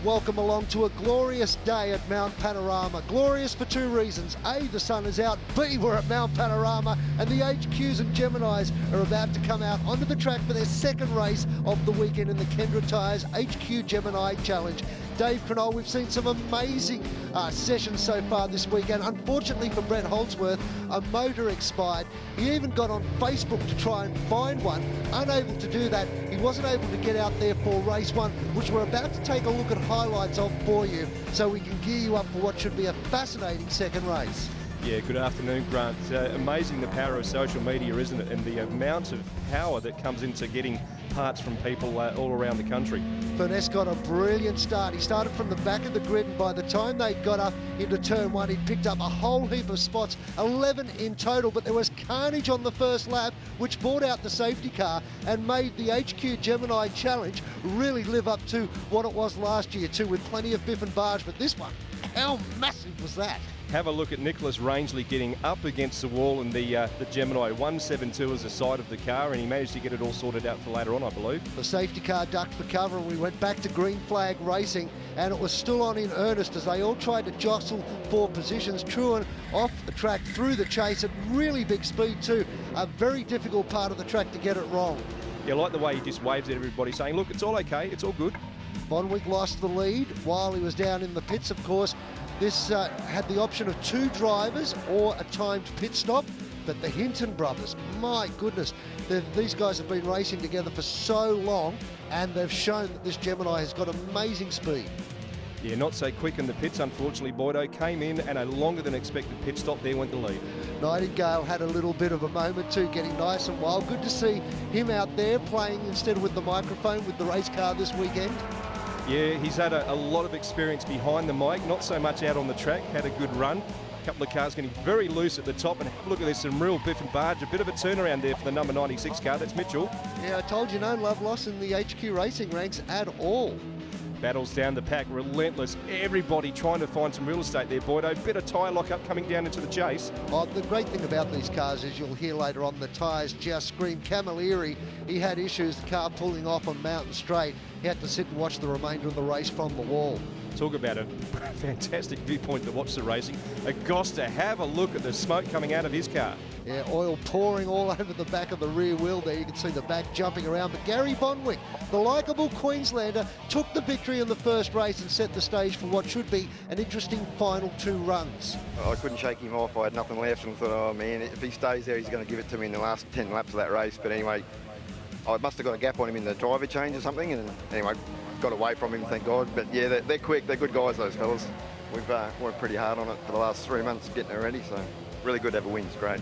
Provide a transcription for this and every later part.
welcome along to a glorious day at Mount Panorama. Glorious for two reasons. A, the sun is out. B, we're at Mount Panorama and the HQs and Geminis are about to come out onto the track for their second race of the weekend in the Kendra Tyres HQ Gemini Challenge. Dave Crenol, we've seen some amazing sessions so far this weekend. Unfortunately for Brett Holdsworth, a motor expired. He even got on Facebook to try and find one. Unable to do that, he wasn't able to get out there for race one, which we're about to take a look at highlights of for you so we can gear you up for what should be a fascinating second race. Yeah, good afternoon, Grant. Amazing the power of social media, isn't it? And the amount of power that comes into getting parts from people all around the country. Furness got a brilliant start. He started from the back of the grid, and by the time they got up into turn one, he'd picked up a whole heap of spots, 11 in total, but there was carnage on the first lap, which brought out the safety car and made the HQ Gemini Challenge really live up to what it was last year too, with plenty of biff and barge. But this one, how massive was that? Have a look at Nicholas Rangeley getting up against the wall in the Gemini 172 as the side of the car, and he managed to get it all sorted out for later on, I believe. The safety car ducked for cover and we went back to green flag racing, and it was still on in earnest as they all tried to jostle for positions. Truan off the track through the chase at really big speed too. A very difficult part of the track to get it wrong. Yeah, I like the way he just waves at everybody saying, look, it's all okay, it's all good. Bonwick lost the lead while he was down in the pits, of course. This had the option of two drivers or a timed pit stop, but the Hinton brothers, my goodness, these guys have been racing together for so long, and they've shown that this Gemini has got amazing speed. Yeah, not so quick in the pits, unfortunately. Boydo came in and a longer than expected pit stop. There went the lead. Nightingale had a little bit of a moment too, getting nice and wild. Good to see him out there playing instead of with the microphone with the race car this weekend. Yeah, he's had a lot of experience behind the mic, not so much out on the track. Had a good run. A couple of cars getting very loose at the top, and have a look at this, some real biff and barge. A bit of a turnaround there for the number 96 car. That's Mitchell. Yeah, I told you, no love lost in the HQ racing ranks at all. Battles down the pack, relentless. Everybody trying to find some real estate there, Boydo. Bit of tyre lock-up coming down into the chase. Oh, the great thing about these cars is you'll hear later on the tyres just scream. Camilleri, he had issues, the car pulling off on Mountain Straight. He had to sit and watch the remainder of the race from the wall. Talk about a fantastic viewpoint to watch the racing. Agosta, have a look at the smoke coming out of his car. Yeah, oil pouring all over the back of the rear wheel there. You can see the back jumping around. But Gary Bonwick, the likeable Queenslander, took the victory in the first race and set the stage for what should be an interesting final two runs. I couldn't shake him off. I had nothing left and thought, oh man, if he stays there, he's going to give it to me in the last 10 laps of that race. But anyway, I must have got a gap on him in the driver change or something. And anyway, got away from him, thank God. But yeah, they're quick. They're good guys, those fellas. We've worked pretty hard on it for the last 3 months getting it ready. So really good to have a win. It's great.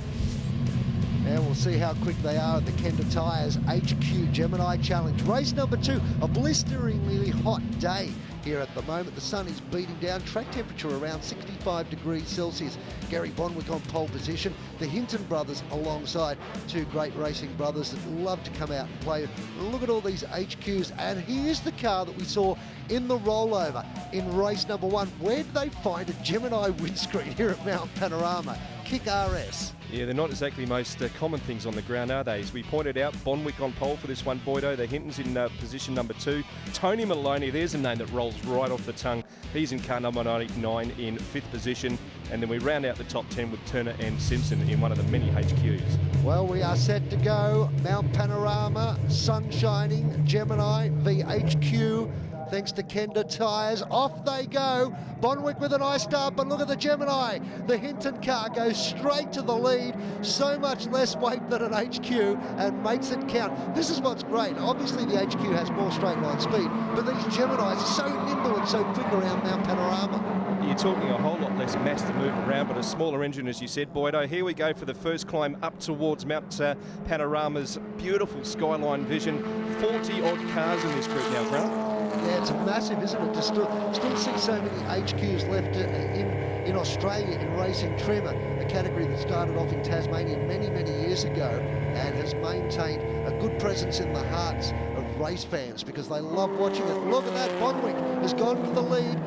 And we'll see how quick they are at the Kendra Tyres HQ Gemini Challenge. Race number 2, a blisteringly hot day here at the moment. The sun is beating down, track temperature around 65 degrees Celsius. Gary Bonwick on pole position. The Hinton brothers alongside two great racing brothers that love to come out and play. Look at all these HQs, and here's the car that we saw in the rollover in race number 1. Where did they find a Gemini windscreen here at Mount Panorama? Kick RS. Yeah, they're not exactly most common things on the ground, are they? As we pointed out, Bonwick on pole for this one, Boydo. The Hintons in position number 2. Tony Maloney, there's a name that rolls right off the tongue. He's in car number 99 in 5th position. And then we round out the top 10 with Turner and Simpson in one of the many HQs. Well, we are set to go. Mount Panorama, sun shining, Gemini, VHQ. Thanks to Kendra Tyres, off they go. Bonwick with a nice start, but look at the Gemini. The Hinton car goes straight to the lead, so much less weight than an HQ, and makes it count. This is what's great. Obviously the HQ has more straight line speed, but these Geminis are so nimble and so quick around Mount Panorama. You're talking a whole lot less mass to move around, but a smaller engine, as you said, Boydo. Here we go for the first climb up towards Mount Panorama's beautiful skyline vision. 40-odd cars in this group now, Grant. Yeah, it's massive, isn't it? To still see so many HQs left in Australia in racing trim, a category that started off in Tasmania many, many years ago and has maintained a good presence in the hearts of race fans because they love watching it. Look at that, Bonwick has gone to the lead.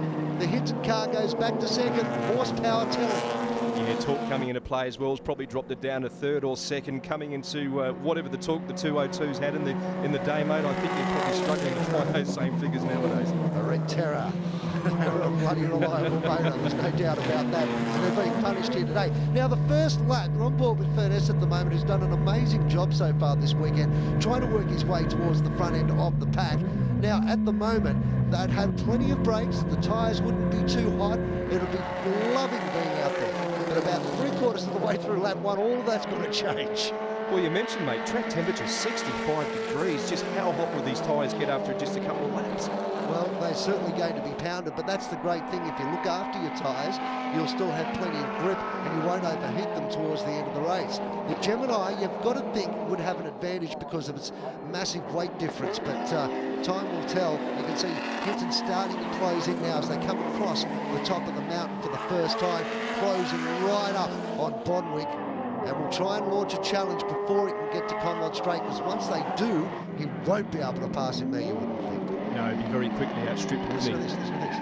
The Hinton car goes back to second, horsepower telling. Yeah, talk coming into play as well has probably dropped it down to third or second, coming into whatever the talk the 202's had in the day, mate. I think you're probably struggling to find those same figures nowadays. The Red Terror. They're a bloody reliable motor, there's no doubt about that. And they're being punished here today. Now, the first lap, we're on board with Furness at the moment, who's done an amazing job so far this weekend, trying to work his way towards the front end of the pack. Now, at the moment, they'd have plenty of brakes. The tyres wouldn't be too hot. It'll be loving being out there. But about 3/4 of the way through lap one, all of that's going to change. Well, you mentioned, mate, track temperature 65 degrees. Just how hot will these tyres get after just a couple of laps? Well, they're certainly going to be pounded, but that's the great thing. If you look after your tyres, you'll still have plenty of grip and you won't overheat them towards the end of the race. The Gemini, you've got to think, would have an advantage because of its massive weight difference, but time will tell. You can see Hinton starting to close in now as they come across the top of the mountain for the first time, closing right up on Bonwick. And we'll try and launch a challenge before he can get to Conrod Straight, because once they do, he won't be able to pass him there, you wouldn't think. No, he'd be very quickly outstripped, wouldn't he? Listen to this.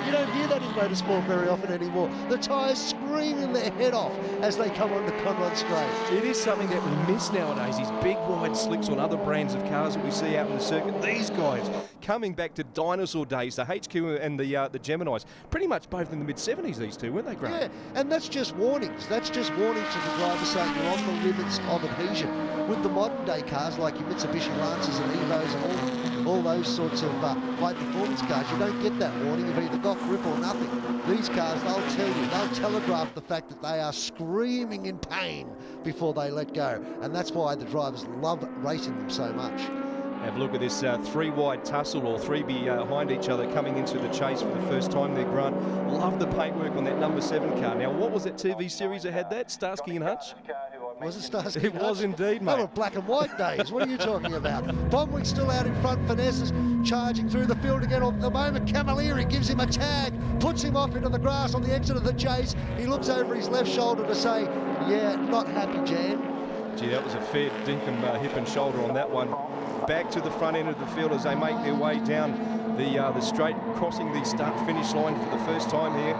You don't hear that in motorsport very often anymore. The tyres screaming their head off as they come onto Conrod Straight. It is something that we miss nowadays, these big wide slicks on other brands of cars that we see out in the circuit. These guys coming back to dinosaur days, the HQ and the Geminis, pretty much both in the mid-70s, these two, weren't they, Grant? Yeah, and that's just warnings. That's just warnings to the driver saying you're on the limits of adhesion. With the modern day cars like your Mitsubishi Lancers and Evos and all those sorts of high performance cars, you don't get that warning. You've either got grip or nothing. These cars, they'll tell you, they'll telegraph the fact that they are screaming in pain before they let go. And that's why the drivers love racing them so much. Have a look at this three-wide tussle, or three behind each other, coming into the chase for the first time there, Grant. Love the paintwork on that number 7 car. Now, what was that TV series that had that? Starsky and Hutch? Was it Starsky? It was indeed, mate. They were black and white days. What are you talking about? Bonwick's still out in front. Finesse's charging through the field again. At the moment, Camilleri gives him a tag, puts him off into the grass on the exit of the chase. He looks over his left shoulder to say, yeah, not happy, Jan. Gee, that was a fair dinkum hip and shoulder on that one. Back to the front end of the field as they make their way down the straight, crossing the start-finish line for the first time here.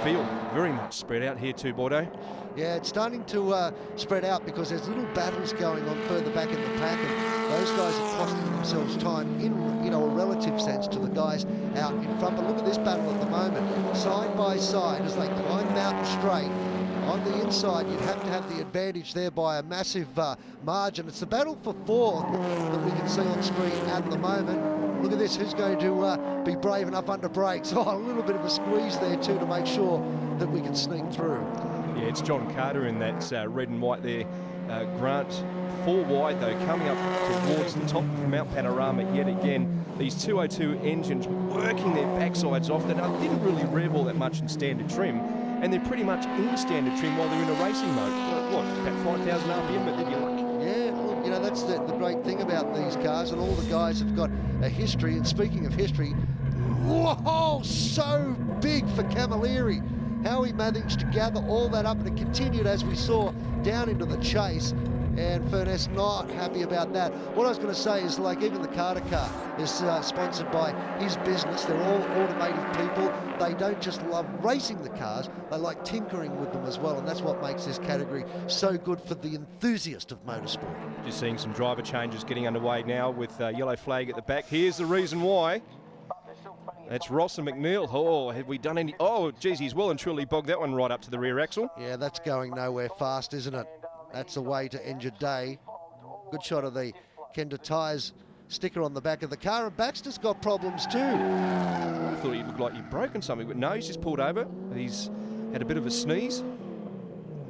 Field very much spread out here too, Bordeaux. Yeah, it's starting to spread out because there's little battles going on further back in the pack, and those guys are costing themselves time in, a relative sense to the guys out in front. But look at this battle at the moment, side by side as they climb Mountain Straight. On the inside, you'd have to have the advantage there by a massive margin. It's the battle for fourth that we can see on screen at the moment. Look at this, who's going to be brave enough under brakes? Oh, a little bit of a squeeze there too to make sure that we can sneak through. Yeah, it's John Carter in that red and white there. Grant, 4 wide though, coming up towards the top of Mount Panorama yet again. These 202 engines working their backsides off. They didn't really rev all that much in standard trim. And they're pretty much in standard trim while they're in a racing mode. What, about 5,000 RPM, but they'd be lucky. Yeah, look, that's the great thing about these cars, and all the guys have got a history. And speaking of history, whoa, so big for Camilleri. How he managed to gather all that up, and it continued, as we saw, down into the chase. And Furness not happy about that. What I was going to say is, like, even the Carter car is sponsored by his business. They're all automotive people. They don't just love racing the cars, they like tinkering with them as well, and that's what makes this category so good for the enthusiast of motorsport. Just seeing some driver changes getting underway now with yellow flag at the back. Here's the reason why. That's Ross and McNeil. Oh, have we done any? Oh, geez, he's well and truly bogged that one right up to the rear axle. Yeah, that's going nowhere fast, isn't it? That's a way to end your day. Good shot of the Kenda Tyres sticker on the back of the car, and Baxter's got problems too. I thought he looked like he'd broken something, but no, he's just pulled over. He's had a bit of a sneeze.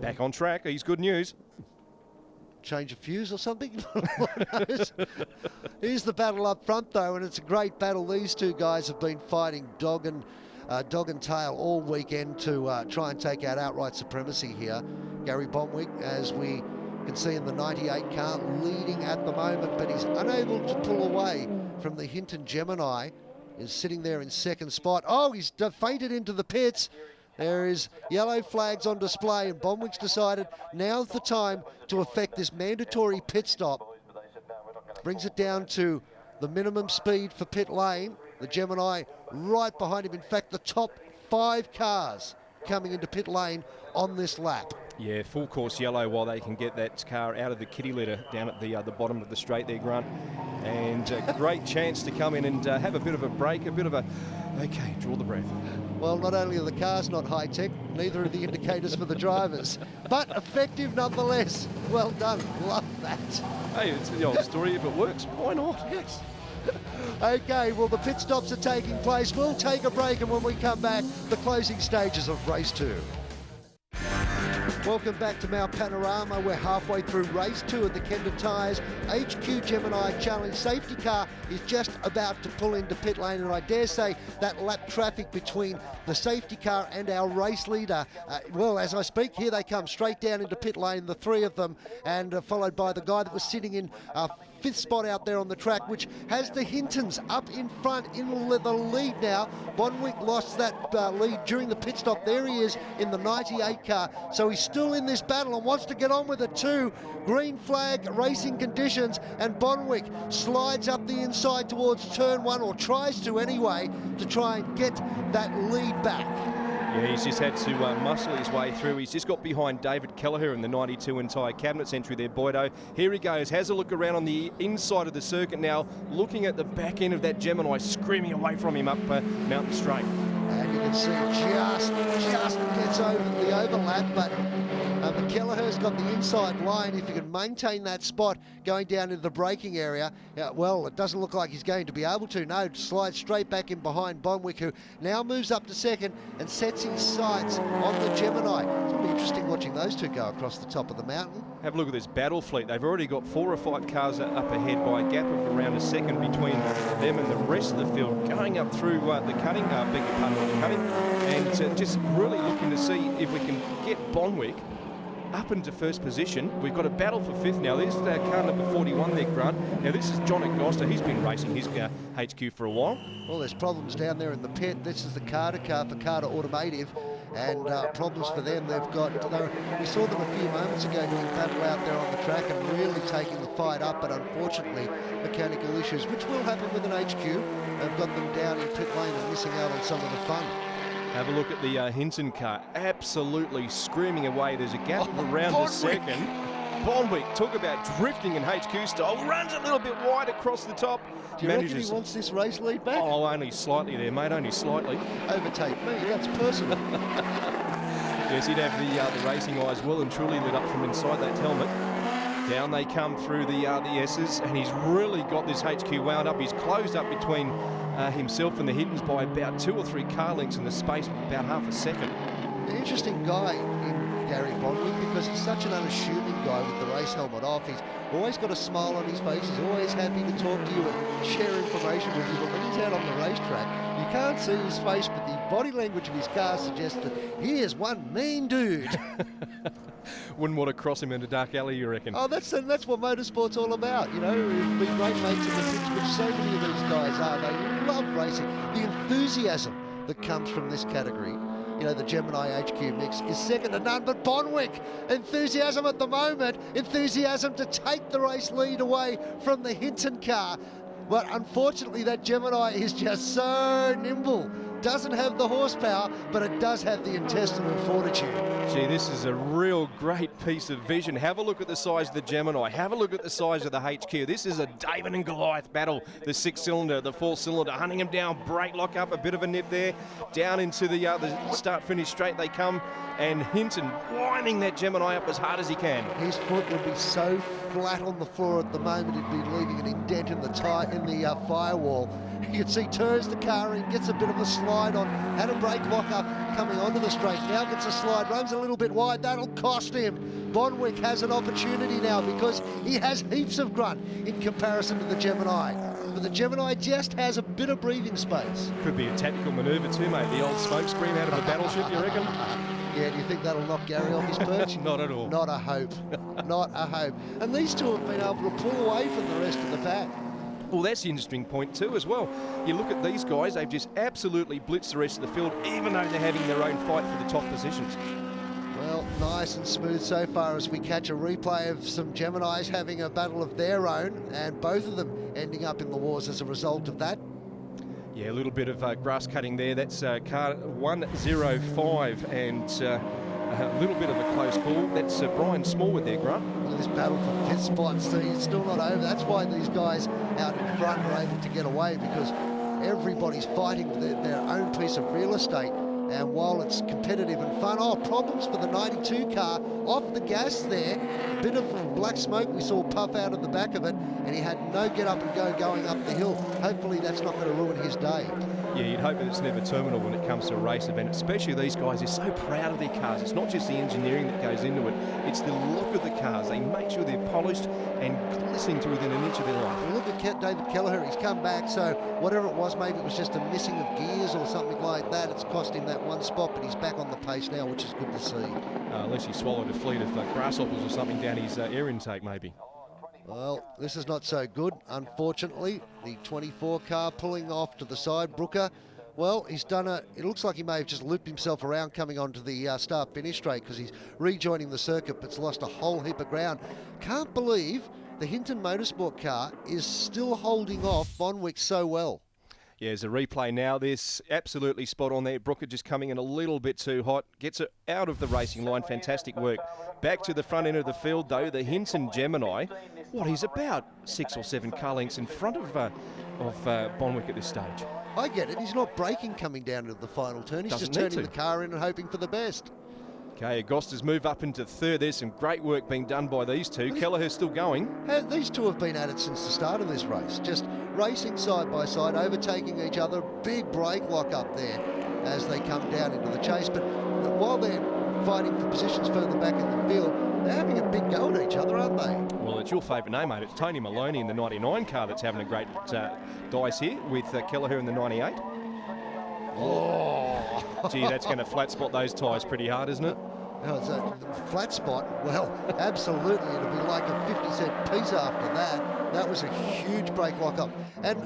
Back on track. He's good news. Change a fuse or something? Here's the battle up front though, and it's a great battle. These two guys have been fighting dog and tail all weekend to try and take out outright supremacy here. Gary Bonwick, as we can see in the 98 car, leading at the moment, but he's unable to pull away from the Hinton Gemini. Is sitting there in second spot. Oh, he's fainted into the pits. There is yellow flags on display, and Bonwick's decided now's the time to effect this mandatory pit stop. Brings it down to the minimum speed for pit lane. The Gemini right behind him. In fact, the top 5 cars coming into pit lane on this lap. Yeah, full course yellow while they can get that car out of the kitty litter down at the bottom of the straight there, Grant. And a great chance to come in and have a bit of a break, okay, draw the breath. Well, not only are the cars not high-tech, neither are the indicators for the drivers, but effective nonetheless. Well done, love that. Hey, it's the old story, if it works, why not? Yes. Okay, well, the pit stops are taking place. We'll take a break, and when we come back, the closing stages of race 2. Welcome back to Mount Panorama. We're halfway through race 2 at the Kendon Tyres HQ Gemini Challenge. Safety car is just about to pull into pit lane, and I dare say that lap traffic between the safety car and our race leader, well, as I speak, here they come straight down into pit lane, the three of them, and followed by the guy that was sitting in 5th spot out there on the track, which has the Hintons up in front in the lead now. Bonwick lost that lead during the pit stop. There he is in the 98 car, so he's still in this battle and wants to get on with it too. Green flag racing conditions, and Bonwick slides up the inside towards turn 1, or tries to anyway, to try and get that lead back. Yeah, he's just had to muscle his way through. He's just got behind David Kelleher in the 92 entire cabinets entry there, Boydo. Here he goes, has a look around on the inside of the circuit now, looking at the back end of that Gemini, screaming away from him up Mountain Straight. And you can see just gets over the overlap, but Kelleher's got the inside line. If he can maintain that spot going down into the braking area, well, it doesn't look like he's going to be able to. No, slides straight back in behind Bonwick, who now moves up to second and sets his sights on the Gemini. It's going to be interesting watching those two go across the top of the mountain. Have a look at this battle fleet. They've already got 4 or 5 cars up ahead by a gap of around a second between them and the rest of the field, going up through the cutting, and just really looking to see if we can get Bonwick up into first position. We've got a battle for 5th now. There's car number 41 there, Grant. Now this is John Agosta. He's been racing his HQ for a while. Well, there's problems down there in the pit. This is the Carter car for Carter Automotive, and problems for them. We saw them a few moments ago doing battle out there on the track and really taking the fight up, but unfortunately mechanical issues, which will happen with an HQ, have got them down in pit lane and missing out on some of the fun. Have a look at the Hinton car, absolutely screaming away. There's a gap of around a second. Bonwick, talk about drifting in HQ style, runs a little bit wide across the top. Do you reckon he wants this race lead back? Oh, only slightly there, mate, only slightly. Overtake me, that's personal. Yes, he'd have the racing eyes well and truly lit up from inside that helmet. Down they come through the S's, and he's really got this HQ wound up. He's closed up between himself and the Hittons by about 2 or 3 car lengths in the space of about half a second. An interesting guy in Gary Bonwick, because he's such an unassuming guy with the race helmet off. He's always got a smile on his face. He's always happy to talk to you and share information with you. But when he's out on the racetrack, you can't see his face, but the body language of his car suggests that he is one mean dude. Wouldn't want to cross him in a dark alley, you reckon? Oh, that's what motorsport's all about. You know, we've been great mates in the pits, which so many of these guys are. They love racing. The enthusiasm that comes from this category. You know, the Gemini HQ mix is second to none, but Bonwick, enthusiasm at the moment, enthusiasm to take the race lead away from the Hinton car. But unfortunately, that Gemini is just so nimble. Doesn't have the horsepower, but it does have the intestinal fortitude. Gee, this is a real great piece of vision. Have a look at the size of the Gemini. Have a look at the size of the HQ. This is a David and Goliath battle. The 6-cylinder, the 4-cylinder, hunting him down, brake lock up, a bit of a nip there. Down into the start-finish straight they come, and Hinton winding that Gemini up as hard as he can. His foot would be so flat on the floor at the moment, he'd be leaving an indent in the firewall. You can see turns the car in, gets a bit of a slide on, had a brake lock up coming onto the straight, now gets a slide, runs a little bit wide, that'll cost him. Bonwick has an opportunity now because he has heaps of grunt in comparison to the Gemini. But the Gemini just has a bit of breathing space. Could be a tactical manoeuvre too, mate. The old smoke screen out of a battleship, you reckon? Yeah, do you think that'll knock Gary off his perch? Not at all. Not a hope. Not a hope. And these two have been able to pull away from the rest of the pack. Well, that's the interesting point too as well. You look at these guys, they've just absolutely blitzed the rest of the field, even though they're having their own fight for the top positions. Well, nice and smooth so far as we catch a replay of some Geminis having a battle of their own, and both of them ending up in the wars as a result of that. Yeah, a little bit of grass cutting there. That's car 105, and a little bit of a close call. That's Brian Smallwood there, Grant. Look at this battle for fifth spot. See, it's still not over. That's why these guys out in front are able to get away, because everybody's fighting for their own piece of real estate. And while it's competitive and fun, problems for the 92 car off the gas there. Bit of black smoke we saw puff out of the back of it, and he had no get up and go going up the hill. Hopefully that's not going to ruin his day. Yeah, you'd hope that it's never terminal when it comes to a race event, especially these guys. They're so proud of their cars. It's not just the engineering that goes into it, it's the look of the cars. They make sure they're polished and glistening to within an inch of their life. Well, look at David Kelleher. He's come back, so whatever it was, maybe it was just a missing of gears or something like that. It's cost him that one spot, but he's back on the pace now, which is good to see. Unless he swallowed a fleet of grasshoppers or something down his air intake, maybe. Well, this is not so good, unfortunately. The 24 car pulling off to the side. Brooker, well, he's done it looks like he may have just looped himself around coming onto the start-finish straight, because he's rejoining the circuit, but's lost a whole heap of ground. Can't believe the Hinton Motorsport car is still holding off Bonwick so well. Yeah, there's a replay now. There's absolutely spot on there. Brooker just coming in a little bit too hot. Gets it out of the racing line. Fantastic work. Back to the front end of the field, though. The Hinton Gemini. What, he's about 6 or 7 car lengths in front of Bonwick at this stage. I get it. He's not braking coming down into the final turn. He's Doesn't just need turning to. the car in and hoping for the best. Okay, Agosta's move up into third. There's some great work being done by these two. Kelleher's still going. These two have been at it since the start of this race, just racing side by side, overtaking each other. Big brake lock up there as they come down into the chase. But while they're fighting for positions further back in the field, they're having a big go at each other, aren't they? Well, it's your favourite name, mate. It's Tony Maloney in the 99 car that's having a great dice here with Kelleher in the 98. Oh! Gee, that's going to flat spot those tyres pretty hard, isn't it? Oh, it's a flat spot. Well, absolutely. It'll be like a 50-cent piece after that. That was a huge brake lock up. And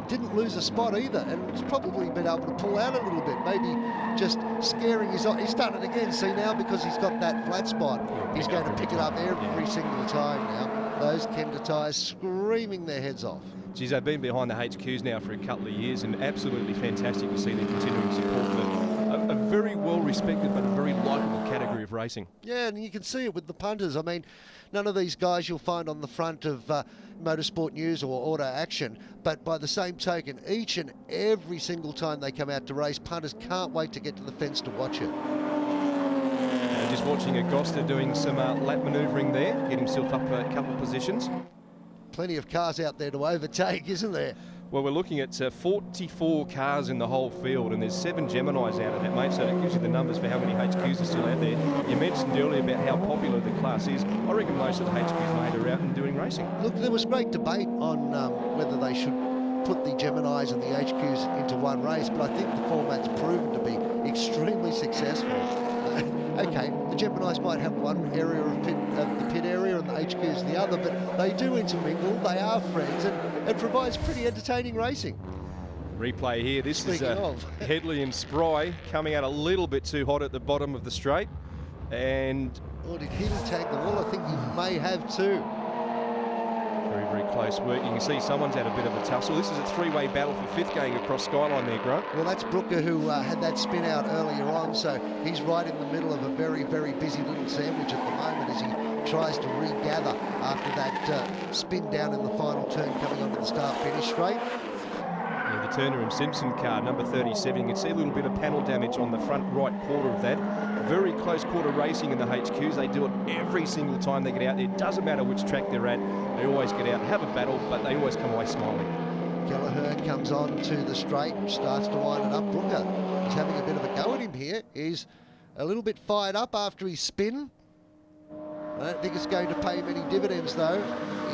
didn't lose a spot either. And he's probably been able to pull out a little bit. Maybe just scaring his eye. He's done it again. See, now because he's got that flat spot, he's going to pick it up every single time now. Those Kenda tyres screaming their heads off. Geez, they've been behind the HQs now for a couple of years, and absolutely fantastic to see their continuing support for a very well-respected but a very likeable category of racing. Yeah, and you can see it with the punters. I mean, none of these guys you'll find on the front of Motorsport News or Auto Action, but by the same token, each and every single time they come out to race, punters can't wait to get to the fence to watch it. Just watching Agosta doing some lap manoeuvring there, get himself up a couple of positions. Plenty of cars out there to overtake, isn't there? Well, we're looking at 44 cars in the whole field, and there's 7 Geminis out of that, mate, so it gives you the numbers for how many HQs are still out there. You mentioned earlier about how popular the class is. I reckon most of the HQs made are out and doing racing. Look, there was great debate on whether they should put the Geminis and the HQs into one race, but I think the format's proven to be extremely successful. Okay, the Geminis might have one area of the pit area and the HQs the other, but they do intermingle, they are friends, and it provides pretty entertaining racing. Replay here, this Speaking is of. Headley and Spry coming out a little bit too hot at the bottom of the straight, and... Or did he tag the wall? I think he may have too. Very, very close work. You can see someone's had a bit of a tussle. This is a 3-way battle for 5th going across Skyline there, Grant. Well, that's Brooker who had that spin out earlier on, so he's right in the middle of a very, very busy little sandwich at the moment as he tries to regather after that spin down in the final turn coming onto the start-finish straight. Yeah, the Turner and Simpson car, number 37. You can see a little bit of panel damage on the front right quarter of that. Very close quarter racing in the HQs. They do it every single time they get out there. Doesn't matter which track they're at. They always get out and have a battle, but they always come away smiling. Kelleher comes on to the straight and starts to wind it up. Brooker is having a bit of a go at him here. He's a little bit fired up after his spin. I don't think it's going to pay many dividends, though.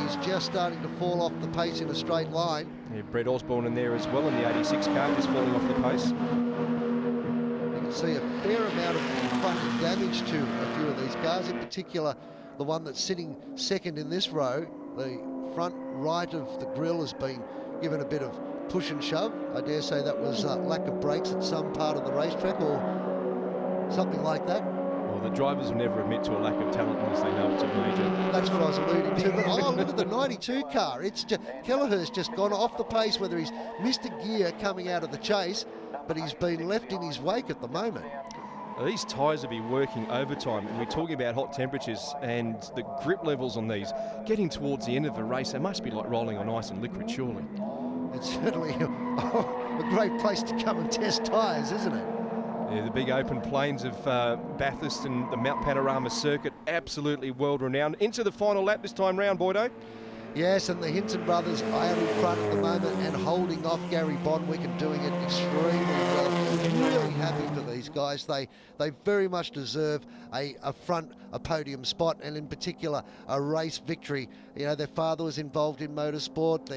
He's just starting to fall off the pace in a straight line. Yeah, Brett Osborne in there as well in the 86 car, just falling off the pace. You can see a fair amount of front damage to a few of these cars, in particular the one that's sitting second in this row. The front right of the grille has been given a bit of push and shove. I dare say that was lack of brakes at some part of the racetrack or something like that. Well, Well, the drivers will never admit to a lack of talent unless they know it's a major. That's what I was alluding to. But oh, look at the 92 car. It's just, Kelleher's just gone off the pace, whether he's missed a gear coming out of the chase, but he's been left in his wake at the moment. These tyres will be working overtime, and we're talking about hot temperatures and the grip levels on these. Getting towards the end of the race, they must be like rolling on ice and liquid, surely. It's certainly a great place to come and test tyres, isn't it? Yeah, the big open plains of Bathurst and the Mount Panorama circuit, absolutely world-renowned. Into the final lap this time round, Boydo. Yes, and the Hinton brothers are out in front at the moment and holding off Gary Bonwick and doing it extremely well. Really happy for these guys. They very much deserve a podium spot, and in particular a race victory. You know, their father was involved in motorsport.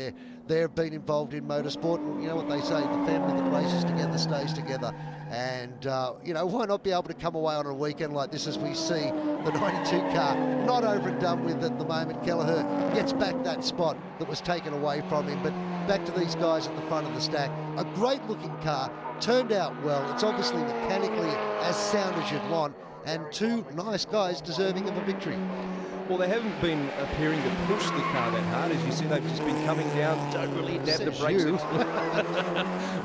They've been involved in motorsport, and you know what they say, the family that races together stays together. And you know, why not be able to come away on a weekend like this as we see the 92 car not over and done with at the moment. Kelleher gets back that spot that was taken away from him, but back to these guys at the front of the stack. A great looking car, turned out well. It's obviously mechanically as sound as you'd want, and two nice guys deserving of a victory. Well, they haven't been appearing to push the car that hard. As you see, they've just been coming down, don't really dab the brakes.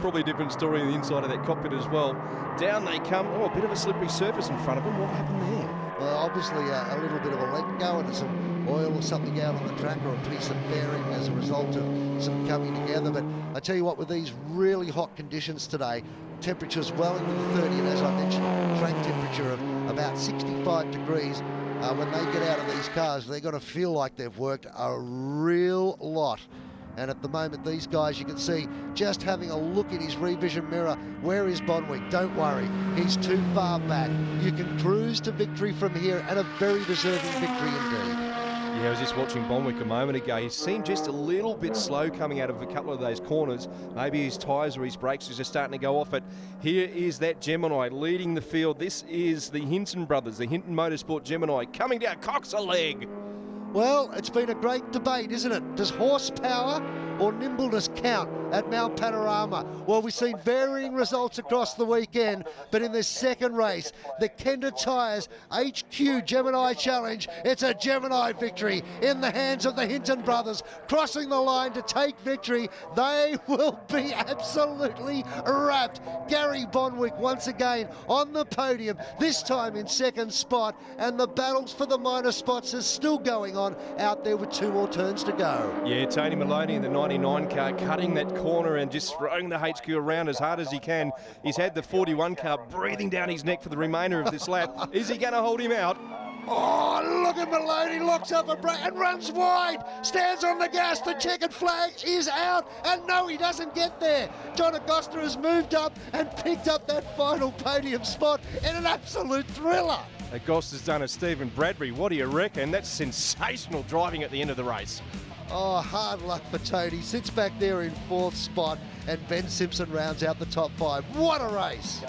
Probably a different story on the inside of that cockpit as well. Down they come. Oh, a bit of a slippery surface in front of them. What happened there? Well, obviously a little bit of a let go and some oil or something out on the track, or a piece of bearing as a result of some coming together. But I tell you what, with these really hot conditions today, temperatures well into the 30, and as I mentioned, track temperature of about 65 degrees. When they get out of these cars, they're going to feel like they've worked a real lot. And at the moment, these guys, you can see, just having a look in his revision mirror, where is Bonwick? Don't worry, he's too far back. You can cruise to victory from here, and a very deserving victory indeed. Yeah, I was just watching Bonwick a moment ago. He seemed just a little bit slow coming out of a couple of those corners. Maybe his tyres or his brakes are just starting to go off it. Here is that Gemini leading the field. This is the Hinton brothers, the Hinton Motorsport Gemini, coming down, cocks a leg. Well, it's been a great debate, isn't it? Does horsepower or nimbleness count at Mount Panorama? Well, we've seen varying results across the weekend, but in this second race, the Kenda Tyres HQ Gemini Challenge, it's a Gemini victory in the hands of the Hinton brothers, crossing the line to take victory. They will be absolutely wrapped. Gary Bonwick once again on the podium, this time in second spot, and the battles for the minor spots is still going on out there with two more turns to go. Yeah, Tony Maloney in the 99 car cutting that corner and just throwing the HQ around as hard as he can. He's had the 41 car breathing down his neck for the remainder of this lap. Is he going to hold him out? Oh, look at Maloney, locks up a brake and runs wide, stands on the gas, the checkered flag is out, and no, he doesn't get there. John Acosta has moved up and picked up that final podium spot in an absolute thriller. Acosta's done a Stephen Bradbury. What do you reckon? That's sensational driving at the end of the race. Oh, hard luck for Tony. Sits back there in fourth spot, and Ben Simpson rounds out the top five. What a race!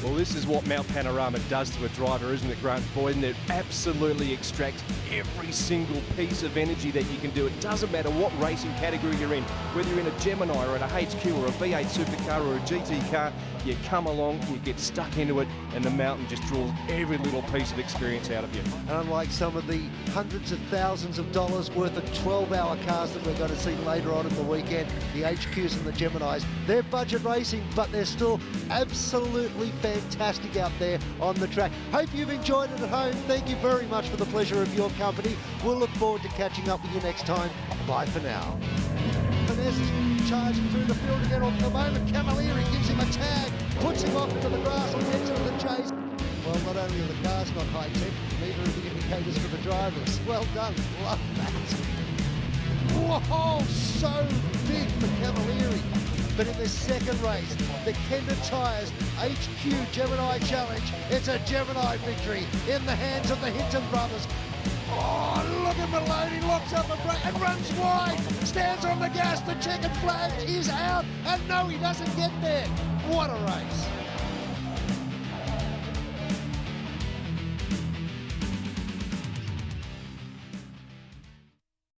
Well, this is what Mount Panorama does to a driver, isn't it, Grant Boyden? It absolutely extracts every single piece of energy that you can do. It doesn't matter what racing category you're in, whether you're in a Gemini or in a HQ or a V8 supercar or a GT car, you come along, you get stuck into it, and the mountain just draws every little piece of experience out of you. And unlike some of the hundreds of thousands of dollars worth of 12-hour cars that we're going to see later on in the weekend, the HQs and the Geminis, they're budget racing, but they're still absolutely fantastic out there on the track. Hope you've enjoyed it at home. Thank you very much for the pleasure of your company. We'll look forward to catching up with you next time. Bye for now. Finesse charging through the field again at the moment. Camilleri gives him a tag, puts him off into the grass and gets into the chase. Well, not only are the cars not high-tech, neither are the indicators for the drivers. Well done, love that. Whoa, so big for Camilleri. But in the second race, the Kenda Tyres HQ Gemini Challenge, it's a Gemini victory in the hands of the Hinton brothers. Oh, look at Maloney, locks up a brake and runs wide, stands on the gas, the checkered flag is out, and no, he doesn't get there. What a race.